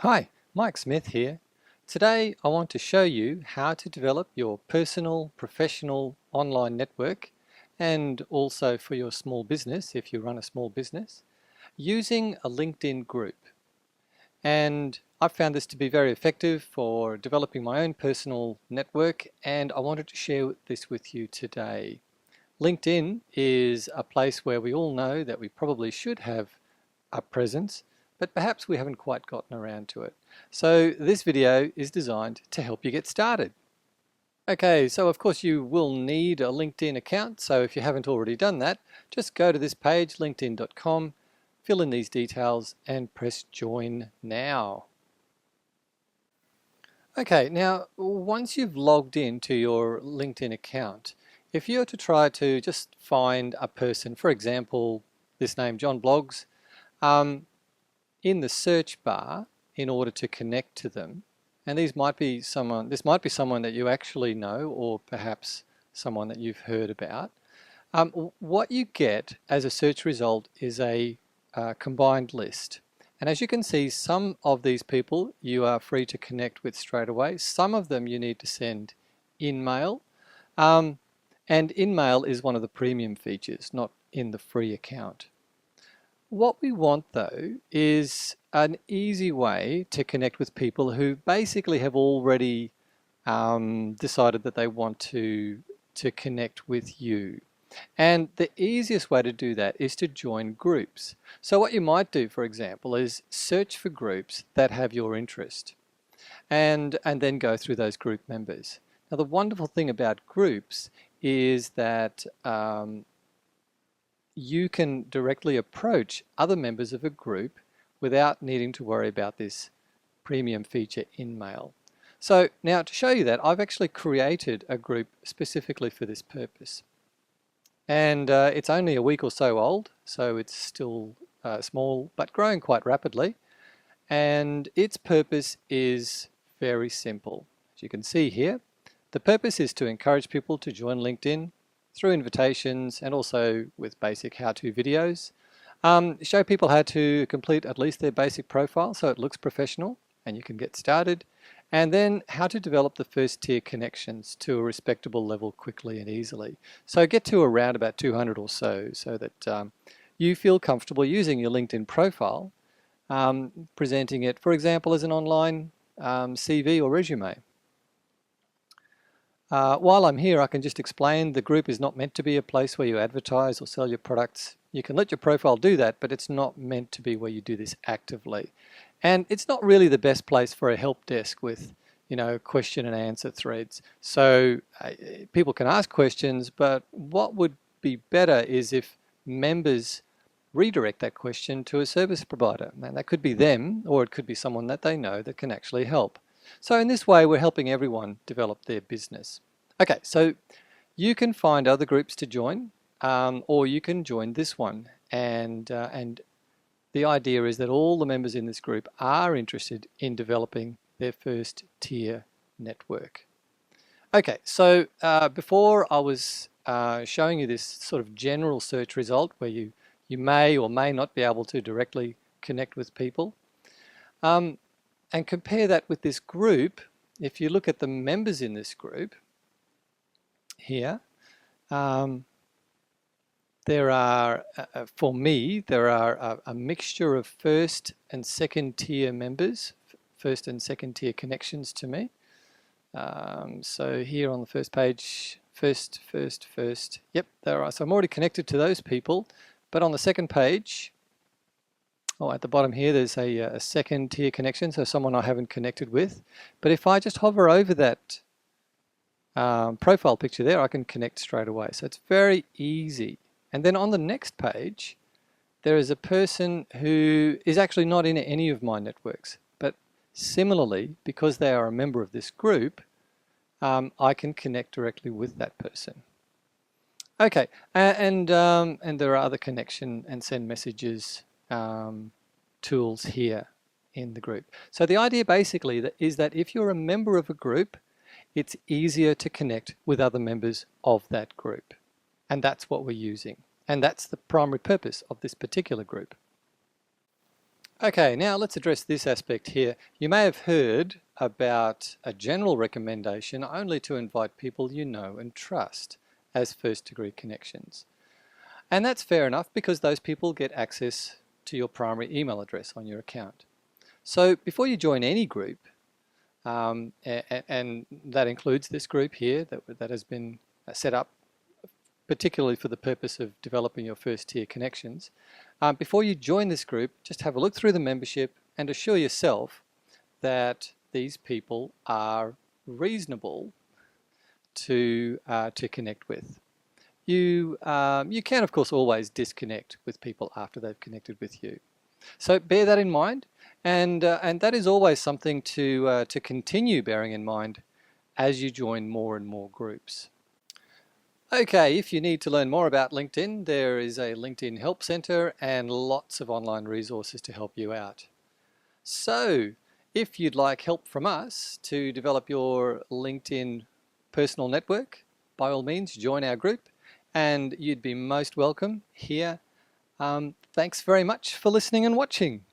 Hi, Mike Smith here. Today I want to show you how to develop your personal, professional online network and also for your small business, if you run a small business, using a LinkedIn group. And I've found this to be very effective for developing my own personal network, and I wanted to share this with you today. LinkedIn is a place where we all know that we probably should have a presence, but perhaps we haven't quite gotten around to it. So this video is designed to help you get started. Okay, so of course you will need a LinkedIn account, so if you haven't already done that, just go to this page, linkedin.com, fill in these details and press join now. Okay, now once you've logged into your LinkedIn account, if you're to try to just find a person, for example, this name John Bloggs, in the search bar in order to connect to them, and this might be someone that you actually know, or perhaps someone that you've heard about. What you get as a search result is a combined list. And as you can see, some of these people you are free to connect with straight away. Some of them you need to send InMail. And InMail is one of the premium features, not in the free account. What we want though is an easy way to connect with people who basically have already decided that they want to connect with you. And the easiest way to do that is to join groups. So what you might do, for example, is search for groups that have your interest and then go through those group members. Now the wonderful thing about groups is that you can directly approach other members of a group without needing to worry about this premium feature InMail. So now to show you that, I've actually created a group specifically for this purpose. And it's only a week or so old, so it's still small but growing quite rapidly. And its purpose is very simple. As you can see here, the purpose is to encourage people to join LinkedIn through invitations and also with basic how-to videos. Show people how to complete at least their basic profile so it looks professional and you can get started. And then how to develop the first tier connections to a respectable level quickly and easily. So get to around about 200 or so that you feel comfortable using your LinkedIn profile, presenting it, for example, as an online CV or resume. While I'm here, I can just explain the group is not meant to be a place where you advertise or sell your products. You can let your profile do that, but it's not meant to be where you do this actively. And it's not really the best place for a help desk with, question and answer threads. So people can ask questions, but what would be better is if members redirect that question to a service provider. And that could be them, or it could be someone that they know that can actually help. So in this way, we're helping everyone develop their business. Okay, so you can find other groups to join, or you can join this one. And the idea is that all the members in this group are interested in developing their first tier network. Okay, so before I was showing you this sort of general search result where you may or may not be able to directly connect with people. And compare that with this group. If you look at the members in this group here, there are, for me, there are a mixture of first and second tier members, first and second tier connections to me. So here on the first page, first, yep, there are. So I'm already connected to those people, but on the second page, at the bottom here, there's a second tier connection, so someone I haven't connected with. But if I just hover over that profile picture there, I can connect straight away. So it's very easy. And then on the next page, there is a person who is actually not in any of my networks. But similarly, because they are a member of this group, I can connect directly with that person. Okay, and there are other connection and send messages tools here in the group. So the idea basically is that if you're a member of a group, it's easier to connect with other members of that group. And that's what we're using. And that's the primary purpose of this particular group. Okay, now let's address this aspect here. You may have heard about a general recommendation only to invite people you know and trust as first degree connections. And that's fair enough because those people get access to your primary email address on your account. So before you join any group, and that includes this group here that has been set up particularly for the purpose of developing your first tier connections, before you join this group, just have a look through the membership and assure yourself that these people are reasonable to connect with. You can, of course, always disconnect with people after they've connected with you. So bear that in mind, and that is always something to continue bearing in mind as you join more and more groups. Okay, if you need to learn more about LinkedIn, there is a LinkedIn Help Center and lots of online resources to help you out. So, if you'd like help from us to develop your LinkedIn personal network, by all means, join our group and you'd be most welcome here. Thanks very much for listening and watching.